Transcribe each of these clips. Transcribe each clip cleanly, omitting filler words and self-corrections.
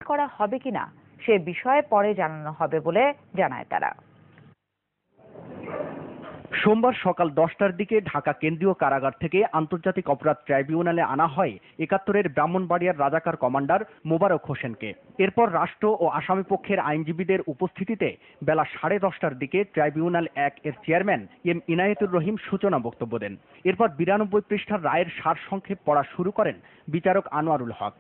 করা হবে কিনা সে বিষয়ে পরে জানানো হবে বলে জানায় তারা। সোমবার সকাল 10টার দিকে ঢাকা কেন্দ্রীয় কারাগার থেকে আন্তর্জাতিক অপরাধ ট্রাইব্যুনালে আনা হয় ৭১-এর ব্রাহ্মণবাড়িয়ার রাজাকার কমান্ডার মোবারক হোসেনকে। এরপর রাষ্ট্র ও আসামি পক্ষের আইনজীবীদের উপস্থিতিতে বেলা 10:30টার দিকে ট্রাইব্যুনাল ১ এর চেয়ারম্যান এম ইনায়েতুর রহিম সূচনা বক্তব্য দেন। এরপর 92 পৃষ্ঠার রায়ের সারসংক্ষেপ পড়া শুরু করেন বিচারক আনোয়ারুল হক।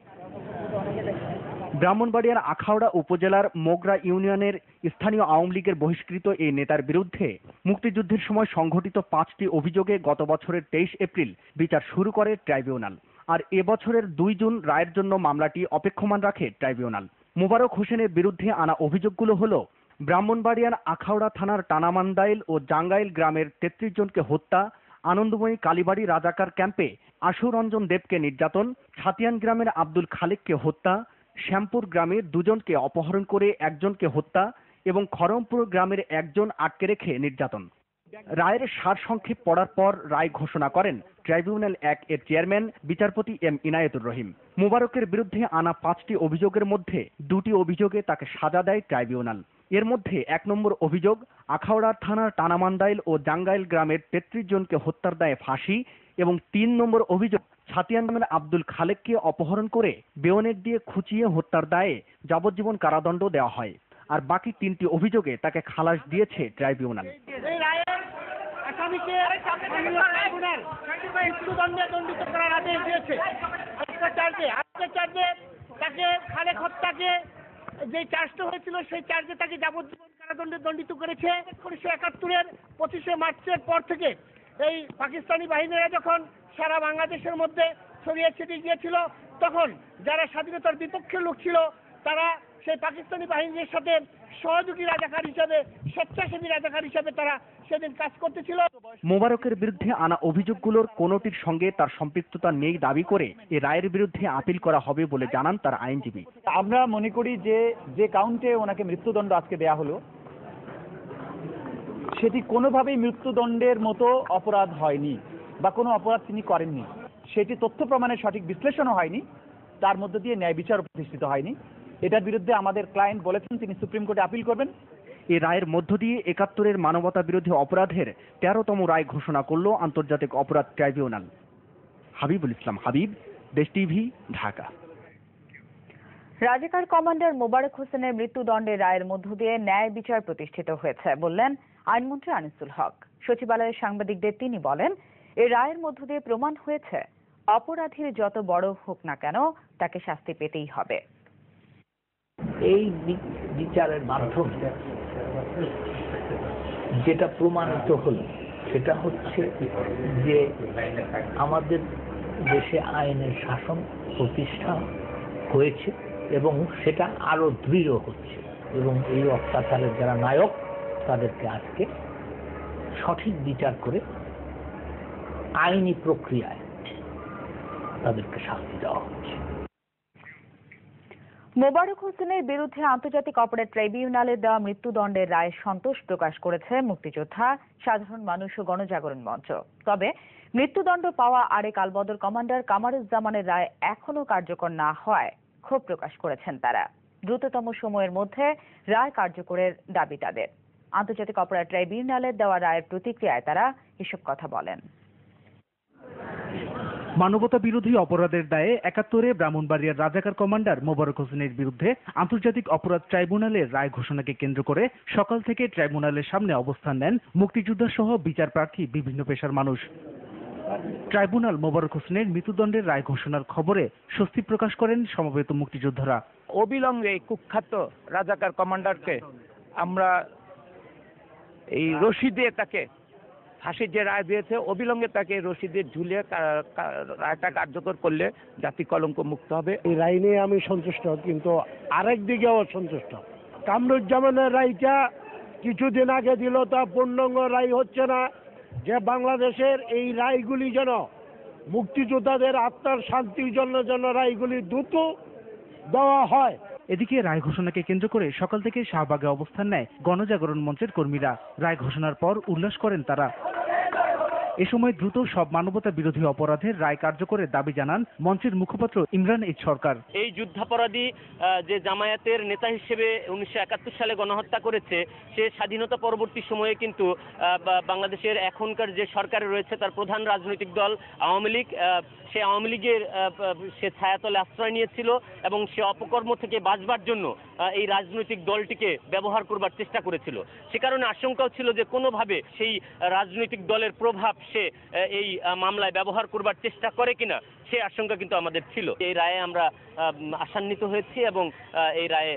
ব্রাহ্মণবাড়িয়ার আখাউড়া উপজেলার মোগরা ইউনিয়নের স্থানীয় আওয়ামী লীগের বহিষ্কৃত এই নেতার বিরুদ্ধে মুক্তিযুদ্ধের সময় সংঘটিত 5টি অভিযোগে গত বছরের 23 এপ্রিল বিচার শুরু করে ট্রাইব্যুনাল। আর এবছরের 2 জুন রায়ের জন্য মামলাটি অপেক্ষমান রাখে ট্রাইব্যুনাল। মোবারক হোসেনের বিরুদ্ধে আনা অভিযোগগুলো হলো ব্রাহ্মণবাড়িয়ার আখাউড়া থানার টানামান্দাইল ও জাঙ্গাইল গ্রামের 33 জনকে হত্যা, আনন্দময়ী কালীবাড়ি রাজাকার ক্যাম্পে আশু রঞ্জন দেবকে নির্যাতন, ছাতিয়ান গ্রামের আব্দুল খালেককে হত্যা, শ্যামপুর গ্রামের 2 জনকে অপহরণ করে 1 জনকে হত্যা এবং খড়মপুর গ্রামের 1 জন আটকে রেখে নির্যাতন। রায়ের সারসংক্ষেপ পড়ার পর রায় ঘোষণা করেন ট্রাইব্যুনাল 1 এর চেয়ারম্যান বিচারপতি এম ইনায়েতুর রহিম। মোবারকের বিরুদ্ধে আনা 5টি অভিযোগের মধ্যে 2টি অভিযোগে তাকে সাজা দেয় ট্রাইব্যুনাল। এর মধ্যে 1 নম্বর অভিযোগ আখাউড়া থানার টানামান্দাইল ও জাঙ্গাইল গ্রামের 33 জনকে হত্যার দায়ে ফাঁসি এবং 3 নম্বর অভিযোগ ছাতিয়ান গ্রামের আব্দুল খালেককে অপহরণ করে বেয়নেট দিয়ে খুঁচিয়ে হত্যার দায়ে যাবজ্জীবন কারাদণ্ড দেওয়া হয়। আর বাকি 3টি অভিযোগে তাকে খালাস দিয়েছে ট্রাইব্যুনাল। আসামিকে ট্রাইব্যুনাল মৃত্যুদণ্ডে দণ্ডিত করার আদেশ দিয়েছে। আজকের চার্জে তাকে খালেক হত্যাকে যে চার্জটা হয়েছিল সেই চার্জে তাকে যাবজ্জীবন কারাদণ্ডে দণ্ডিত করেছে। 1971-এর 25শে মার্চের পর থেকে এই পাকিস্তানি বাহিনীরা যখন সারা বাংলাদেশের মধ্যে ছড়িয়ে ছিটিয়ে গিয়েছিল, তখন যারা স্বাধীনতার বিপক্ষের লোক ছিল তারা সেই পাকিস্তানি বাহিনীর সাথে সহযোগী রাজাকার হিসাবে, স্বেচ্ছাসেবী রাজাকার হিসাবে তারা সেদিন কাজ করতেছিল। মোবারকের বিরুদ্ধে আনা অভিযোগগুলোর কোনোটির সঙ্গে তার সম্পৃক্ততা নেই দাবি করে এই রায়ের বিরুদ্ধে আপিল করা হবে বলে জানান তার আইনজীবী। আমরা মনে করি যে কাউন্টে ওনাকে মৃত্যুদণ্ড আজকে দেয়া হলো সেটি কোনোভাবেই মৃত্যুদণ্ডের মতো অপরাধ হয়নি বা কোনো অপরাধ তিনি করেননি। সেটি তথ্য প্রমাণের সঠিক বিশ্লেষণও হয়নি, তার মধ্য দিয়ে ন্যায় বিচার প্রতিষ্ঠিত হয়নি। এটার বিরুদ্ধে আমাদের ক্লায়েন্ট বলেছেন তিনি সুপ্রিম কোর্টে আপিল করবেন। এই রায়ের মধ্য দিয়ে ৭১-এর মানবতা বিরোধী অপরাধের 13তম রায় ঘোষণা করল আন্তর্জাতিক অপরাধ ট্রাইব্যুনাল। হাবিবুল ইসলাম হাবিব, দেশ টিভি, ঢাকা। রাজাকার কমান্ডার মোবারক হোসেনের মৃত্যুদণ্ডের রায়ের মধ্য দিয়ে ন্যায় বিচার প্রতিষ্ঠিত হয়েছে বললেন আইনমন্ত্রী আনিসুল হক। সচিবালয়ের সাংবাদিকদের তিনি বলেন, এই রায়ের মধ্য দিয়ে প্রমাণ হয়েছে অপরাধীর যত বড় হোক না কেন তাকে শাস্তি পেতেই হবে। এই বিচারের মাধ্যমে যেটা প্রমাণিত হল সেটা হচ্ছে যে আমাদের দেশে আইনের শাসন প্রতিষ্ঠা হয়েছে এবং সেটা আরো দৃঢ় হচ্ছে এবং এই অত্যাচারের যারা নায়ক তাদেরকে আজকে সঠিক বিচার করে আইনি প্রক্রিয়ায় তাদেরকে শাস্তি দেওয়া হচ্ছে। মোবারক হোসেনের বিরুদ্ধে আন্তর্জাতিক অপরাধ ট্রাইব্যুনালের দেওয়া মৃত্যুদণ্ডের রায়ে সন্তোষ প্রকাশ করেছে মুক্তিযোদ্ধা, সাধারণ মানুষ ও গণজাগরণ মঞ্চ। তবে মৃত্যুদণ্ড পাওয়া আরেক আলবদর কমান্ডার কামারুজ্জামানের রায় এখনো কার্যকর না হওয়ায় ক্ষোভ প্রকাশ করেছেন তারা। দ্রুততম সময়ের মধ্যে রায় কার্যকরের দাবি তাদের। আন্তর্জাতিক অপরাধ ট্রাইব্যুনালের দেওয়া রায়ের প্রতিক্রিয়ায় তারা এসব কথা বলেন। মানবতা বিরোধী অপরাধের দায়ে ৭১-এ ব্রাহ্মণবাড়িয়ার রাজাকার কমান্ডার মোবারক হোসেনের বিরুদ্ধে আন্তর্জাতিক অপরাধ ট্রাইব্যুনালের রায় ঘোষণাকে কেন্দ্র করে সকাল থেকে ট্রাইব্যুনালের সামনে অবস্থান নেন মুক্তিযোদ্ধা সহ বিচার প্রার্থী বিভিন্ন পেশার মানুষ। ট্রাইব্যুনাল মোবারক হোসেনের মৃত্যুদণ্ডের রায় ঘোষণার খবরে স্বস্তি প্রকাশ করেন সমবেত মুক্তিযোদ্ধারা। অবিলম্বে কুখ্যাত রাজাকার কমান্ডারকে আমরা এই রশি দিয়ে তাকে ফাঁসির যে রায় দিয়েছে অবিলম্বে তাকে রশি দিয়ে ঝুলিয়ে রায়টা কার্যকর করলে জাতি কলঙ্ক মুক্ত হবে। এই রায় নিয়ে আমি সন্তুষ্ট, কিন্তু আরেক দিকেও অসন্তুষ্ট। কামরুজ্জামানের রায়টা কিছুদিন আগে দিল, তা পূর্ণাঙ্গ রায় হচ্ছে না। যে বাংলাদেশের এই রায়গুলি যেন মুক্তিযোদ্ধাদের আত্মার শান্তির জন্য যেন রায়গুলি দ্রুত দেওয়া হয়। এদিকে রায় ঘোষণাকে কেন্দ্র করে সকাল থেকে শাহবাগে অবস্থান নেয় গণজাগরণ মঞ্চের কর্মীরা। রায় ঘোষণার পর উল্লাস করেন তারা। এ সময় দ্রুত সব মানবতা বিরোধী অপরাধের রায় কার্যকরের দাবি জানান মঞ্চের মুখপাত্র ইমরান এইচ সরকার। এই যুদ্ধাপরাধী যে জামায়াতের নেতা হিসেবে 1971 সালে গণহত্যা করেছে, সে স্বাধীনতা পরবর্তী সময়ে কিন্তু বাংলাদেশের এখনকার যে সরকার রয়েছে তার প্রধান রাজনৈতিক দল আওয়ামী লীগ, সে আওয়ামী লীগের সে ছায়াতলে আশ্রয় নিয়েছিল এবং সে অপকর্ম থেকে বাঁচবার জন্য এই রাজনৈতিক দলটিকে ব্যবহার করবার চেষ্টা করেছিল। সে কারণে আশঙ্কাও ছিল যে কোনোভাবে সেই রাজনৈতিক দলের প্রভাব সে এই মামলায় ব্যবহার করবার চেষ্টা করে কিনা, সে আশঙ্কা কিন্তু আমাদের ছিল। এই রায়ে আমরা আশান্বিত হয়েছি এবং এই রায়ে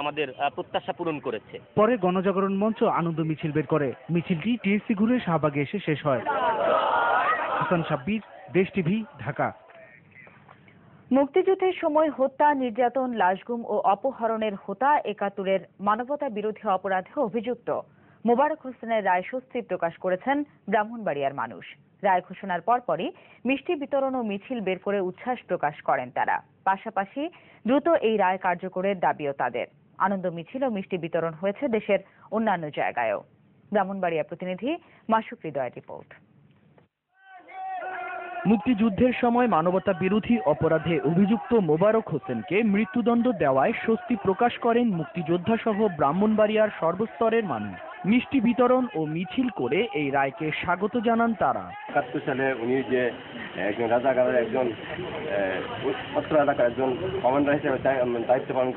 আমাদের প্রত্যাশা পূরণ করেছে। পরে গণজাগরণ মঞ্চ আনন্দ মিছিল বের করে। মিছিলটি টিএসসি ঘুরে শাহবাগে এসে শেষ হয়। হাসান সাব্বির, দেশ টিভি, ঢাকা। মুক্তিযুদ্ধের সময় হত্যা, নির্যাতন, লাশগুম ও অপহরণের হোতা ৭১-এর মানবতা বিরোধী অপরাধে অভিযুক্ত মোবারক হোসেনের রায় স্বস্তি প্রকাশ করেছেন ব্রাহ্মণবাড়িয়ার মানুষ। রায় ঘোষণার পরপরই মিষ্টি বিতরণ ও মিছিল বের করে উচ্ছ্বাস প্রকাশ করেন তারা। পাশাপাশি দ্রুত এই রায় কার্যকরের দাবিও তাদের। আনন্দ মিছিল ও মিষ্টি বিতরণ হয়েছে দেশের অন্যান্য জায়গায়ও। ব্রাহ্মণবাড়িয়া প্রতিনিধি মাসুক হৃদয়ের রিপোর্ট। মুক্তিযুদ্ধের সময় মানবতা বিরোধী অপরাধে অভিযুক্ত মোবারক হোসেনকে মৃত্যুদণ্ড দেওয়ায় স্বস্তি প্রকাশ করেন মুক্তিযোদ্ধা সহ ব্রাহ্মণবাড়িয়ার সর্বস্তরের মানুষ। মিষ্টি বিতরণ ও মিছিল করে এই রায়কে স্বাগত জানান তারা। ৭১ সালে উনি যে একজন রাজাকারের একজন অত্র এলাকার একজন কমান্ডার হিসেবে দায়িত্ব পালন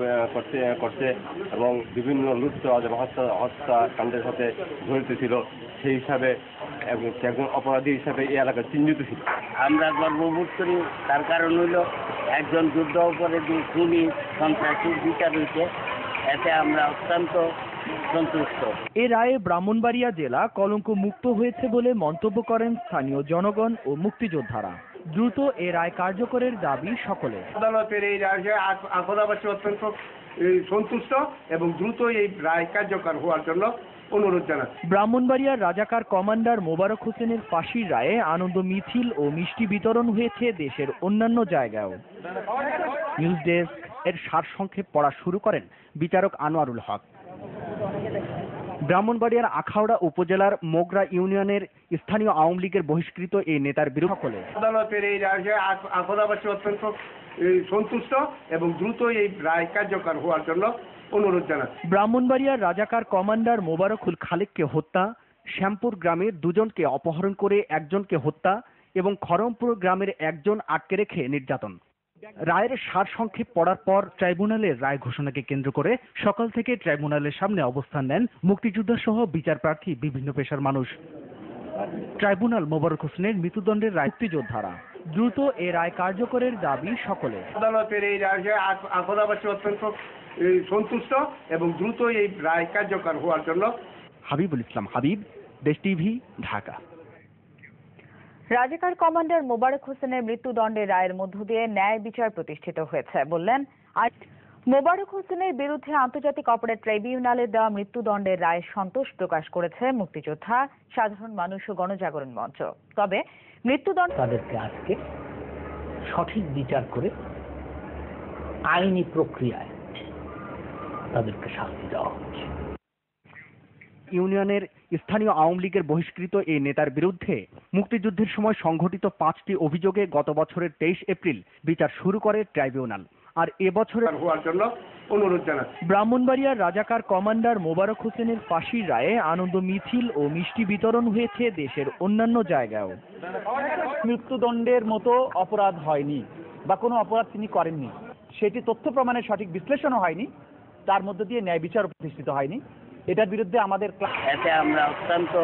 করছে এবং বিভিন্ন লুটতরাজ এবং হত্যাকাণ্ডের সাথে জড়িত ছিল, সেই হিসাবে একজন অপরাধী হিসাবে এই এলাকায় চিহ্নিত ছিল। আমরা গর্ববোধ করি, তার কারণ হইল একজন যুদ্ধ অপরাধী খুনি সন্ত্রাসীর বিচার হয়েছে, এতে আমরা অত্যন্ত সন্তুষ্ট। এ রায়ে ব্রাহ্মণবাড়িয়া জেলা কলঙ্ক মুক্ত হয়েছে বলে মন্তব্য করেন স্থানীয় জনগণ ও মুক্তিযোদ্ধারা। দ্রুত এ রায় কার্যকরের দাবি সকলে। আদালতের এই রায়ে আখদাবাসী অত্যন্ত সন্তুষ্ট এবং দ্রুত এই রায় কার্যকর হওয়ার জন্য অনুরোধ জানাচ্ছি। ব্রাহ্মণবাড়িয়ার রাজাকার কমান্ডার মোবারক হোসেনের ফাঁসির রায়ে আনন্দ মিছিল ও মিষ্টি বিতরণ হয়েছে দেশের অন্যান্য জায়গায়ও। নিউজ ডেস্ক এর সারসংক্ষেপ পড়া শুরু করেন বিচারক আনোয়ারুল হক। ব্রাহ্মণবাড়িয়ার আখাউড়া উপজেলার মোগরা ইউনিয়নের স্থানীয় আওয়ামী লীগের বহিষ্কৃত এই নেতার বিরুদ্ধে আদালতের এই রায়ে আখদাবাসী অত্যন্ত সন্তুষ্ট এবং দ্রুত এই রায় কার্যকর হওয়ার জন্য অনুরোধ জানাচ্ছি। ব্রাহ্মণবাড়িয়ার রাজাকার কমান্ডার মোবারকুল খালেককে হত্যা, শ্যামপুর গ্রামের দুজনকে অপহরণ করে একজনকে হত্যা এবং খরমপুর গ্রামের একজন আটকে রেখে নির্যাতন। রায়ের সারসংক্ষেপ পড়ার পর ট্রাইব্যুনালের রায় ঘোষণাকে কেন্দ্র করে সকাল থেকে ট্রাইব্যুনালের সামনে অবস্থান নেন মুক্তিযোদ্ধা সহ বিচার প্রার্থী বিভিন্ন পেশার মানুষ। ট্রাইব্যুনাল মোবারক হোসেনের মৃত্যুদণ্ডের রায় যোদ্ধারা। দ্রুত এ রায় কার্যকরের দাবি সকলে। আদালতের এই রায়ে আখদাবাসী অত্যন্ত সন্তুষ্ট এবং দ্রুত এই রায় কার্যকর হওয়ার জন্য। হাবিবুল ইসলাম হাবিব, দেশ টিভি, ঢাকা। রাজাকার কমান্ডার মোবারক হোসেনের মৃত্যুদণ্ডের রায়ের মধ্য দিয়ে ন্যায় বিচার প্রতিষ্ঠিত হয়েছে বললেন মোবারক হোসেনের বিরুদ্ধে আন্তর্জাতিক অপরাধ ট্রাইব্যুনালে দেওয়া মৃত্যুদণ্ডের রায়ে সন্তোষ প্রকাশ করেছে মুক্তিযোদ্ধা, সাধারণ মানুষ ও গণজাগরণ মঞ্চ। তবে মৃত্যুদণ্ড তাদেরকে আজকে সঠিক বিচার করে আইনি প্রক্রিয়ায় তাদেরকে শাস্তি দেওয়া হচ্ছে। ইউনিয়নের স্থানীয় আওয়ামী লীগের বহিষ্কৃত এই নেতার বিরুদ্ধে মুক্তিযুদ্ধের সময় সংঘটিত 5টি অভিযোগে গত বছরের 23 এপ্রিল বিচার শুরু করে ট্রাইব্যুনাল। আর এবছর হওয়ার জন্য অনুরোধ জানাচ্ছি। ব্রাহ্মণবাড়িয়ার রাজাকার কমান্ডার মোবারক হোসেনের ফাঁসির রায়ে আনন্দ মিছিল ও মিষ্টি বিতরণ হয়েছে দেশের অন্যান্য জায়গায়ও। মৃত্যুদণ্ডের মতো অপরাধ হয়নি বা কোনো অপরাধ তিনি করেননি, সেটি তথ্য প্রমাণের সঠিক বিশ্লেষণও হয়নি, তার মধ্য দিয়ে ন্যায় বিচার প্রতিষ্ঠিত হয়নি, এটার বিরুদ্ধে আমাদের এতে আমরা অত্যন্ত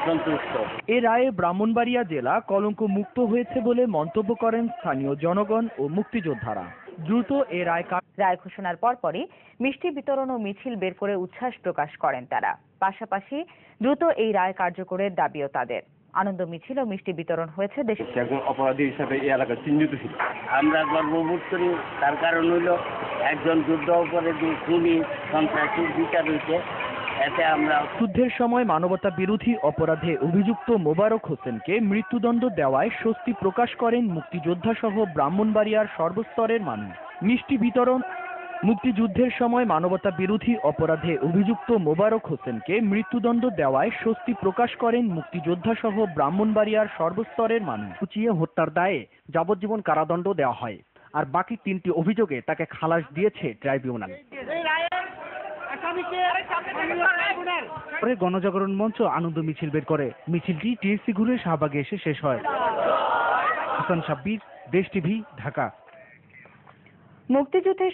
সন্তুষ্ট। এ রায়ে ব্রাহ্মণবাড়িয়া জেলা কলঙ্ক মুক্ত হয়েছে বলে মন্তব্য করেন স্থানীয় জনগণ ও মুক্তিযোদ্ধারা। দ্রুত এ রায় ঘোষণার পরপরই মিষ্টি বিতরণ ও মিছিল বের করে উচ্ছ্বাস প্রকাশ করেন তারা। পাশাপাশি দ্রুত এই রায় কার্যকরের দাবিও তাদের। আনন্দ মিছিল ও মিষ্টি বিতরণ হয়েছে দেশের একজন অপরাধী হিসাবে এই এলাকায় চিহ্নিত ছিল। আমরা গর্ববোধ করি, তার কারণ হইল একজন যুদ্ধ অপরাধী খুনি সন্ত্রাসীর বিচার হয়েছে, এতে আমরা যুদ্ধের সময় মানবতা বিরোধী অপরাধে অভিযুক্ত মোবারক হোসেনকে মৃত্যুদণ্ড দেওয়ায় স্বস্তি প্রকাশ করেন মুক্তিযোদ্ধা সহ ব্রাহ্মণবাড়িয়ার সর্বস্তরের মানুষ। মিষ্টি বিতরণ মুক্তিযুদ্ধের সময় মানবতা বিরোধী অপরাধে অভিযুক্ত মোবারক হোসেনকে মৃত্যুদণ্ড দেওয়ায় স্বস্তি প্রকাশ করেন মুক্তিযোদ্ধা সহ ব্রাহ্মণবাড়িয়ার সর্বস্তরের মানুষ। কুচিয়ে হত্যার দায়ে যাবজ্জীবন কারাদণ্ড দেওয়া হয়, আর বাকি 3টি অভিযোগে তাকে খালাস দিয়েছে ট্রাইব্যুনাল। পরে গণজাগরণ মঞ্চ আনন্দ মিছিল বের করে। মিছিলটি টিএসসি ঘুরে শাহবাগে এসে শেষ হয়। হাসান সাব্বির, দেশ টিভি, ঢাকা। মুক্তিযুদ্ধের